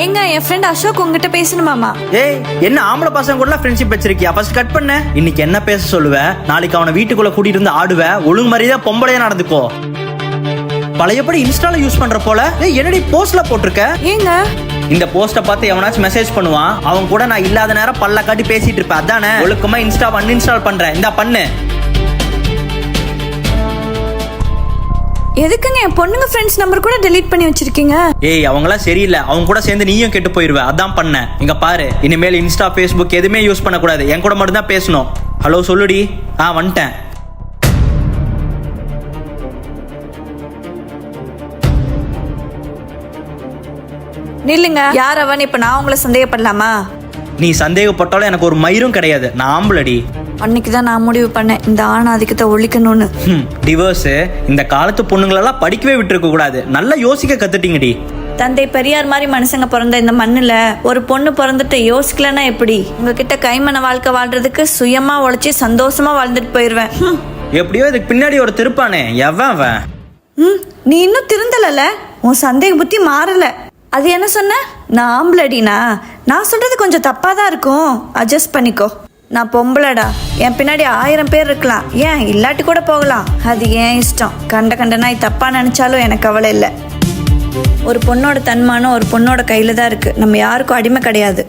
ஏங்க என் ஃப்ரெண்ட் அசோக் உங்ககிட்ட பேசணுமாமா. ஏய், என்ன ஆம்பளை பசங்க கூட ஃப்ரெண்ட்ஷிப் வச்சிருக்கியா? ஃபர்ஸ்ட் கட் பண்ண. இன்னைக்கு என்ன பேச சொல்லுவ? நாளைக்கு அவனை வீட்டுக்குள்ள கூட்டிட்டு வந்து ஆடுவ. ஒழுங்கு மாதிரியா பொம்பளையா நடந்துக்கோ. பழையபடி இன்ஸ்டால யூஸ் பண்ற போல. ஏய், என்னடி போஸ்ட்ல போட்டிருக்க? ஏங்க இந்த போஸ்ட பார்த்து எவனாச்சும் மெசேஜ் பண்ணுவான். அவன் கூட நான் இல்லாத நேரம் பல்ல காட்டி பேசிட்டு இருப்பேன். அதானே ஒழுக்கமா இன்ஸ்டா அன்இன்ஸ்டால் பண்றேன். இந்தா பண்ணு. எதுக்குங்க என் பொண்ணுங்க ஃப்ரெண்ட்ஸ் நம்பர் கூட டெலீட் பண்ணி வச்சிருக்கீங்க? ஏய், அவங்களாம் சரியில்லை. அவங்க கூட சேர்ந்து நீயும் கெட்டு போயிருவ. அதான் பண்ணேன். இங்க பாரு, இனிமேல் இன்ஸ்டா ஃபேஸ்புக் எதுவுமே யூஸ் பண்ணக்கூடாது. என் கூட மட்டும் தான் பேசணும். ஹலோ சொல்லுடி. வந்துட்டேன். நில்லுங்க. யார் அவன்? இப்ப நான் உங்களை சந்தேகப்படலாமா? நீ சந்தேகப்பட்டாலும் எனக்கு ஒரு மயிரும் கிடையாது. நான் ஆம்பளடி. அன்னைக்குதான் நான் முடிவு பண்ணேன் இந்த ஆணாதிக்கத்தை ஒழிக்கணும்னு. டிவோர்ஸ் இந்த காலத்து பொண்ணுங்களெல்லாம் படிக்கவே விட்டுருக்க கூடாது. நல்லா யோசிக்க கத்துட்டீங்கடி. தந்தை பெரியார் மாதிரி மனுஷங்க பிறந்த இந்த மண்ணுல ஒரு பொண்ணு பிறந்துட்டு யோசிக்கலன்னா எப்படி? உங்ககிட்ட கைமண வாழ்க்கை வாழ்றதுக்கு சுயமா உழைச்சி சந்தோஷமா வாழ்ந்துட்டு போயிருவேன். எப்படியோ இதுக்கு பின்னாடி ஒரு திருப்பானே. எவன்? நீ இன்னும் திருந்தல. உன் சந்தேக புத்தி மாறல. அது என்ன சொன்ன? நான் ஆம்பளடினா? நான் சொல்றது கொஞ்சம் தப்பா தான் இருக்கும். அட்ஜஸ்ட் பண்ணிக்கோ. நான் பொம்பளடா. என் பின்னாடி 1000 பேர் இருக்கலாம். ஏன் இல்லாட்டி கூட போகலாம். அது ஏன் இஷ்டம். கண்ட நாய் தப்பா நினைச்சாலும் எனக்கு கவலை இல்லை. ஒரு பொண்ணோட தன்மானம் ஒரு பொண்ணோட கையில தான் இருக்கு. நம்ம யாருக்கும் அடிமை கிடையாது.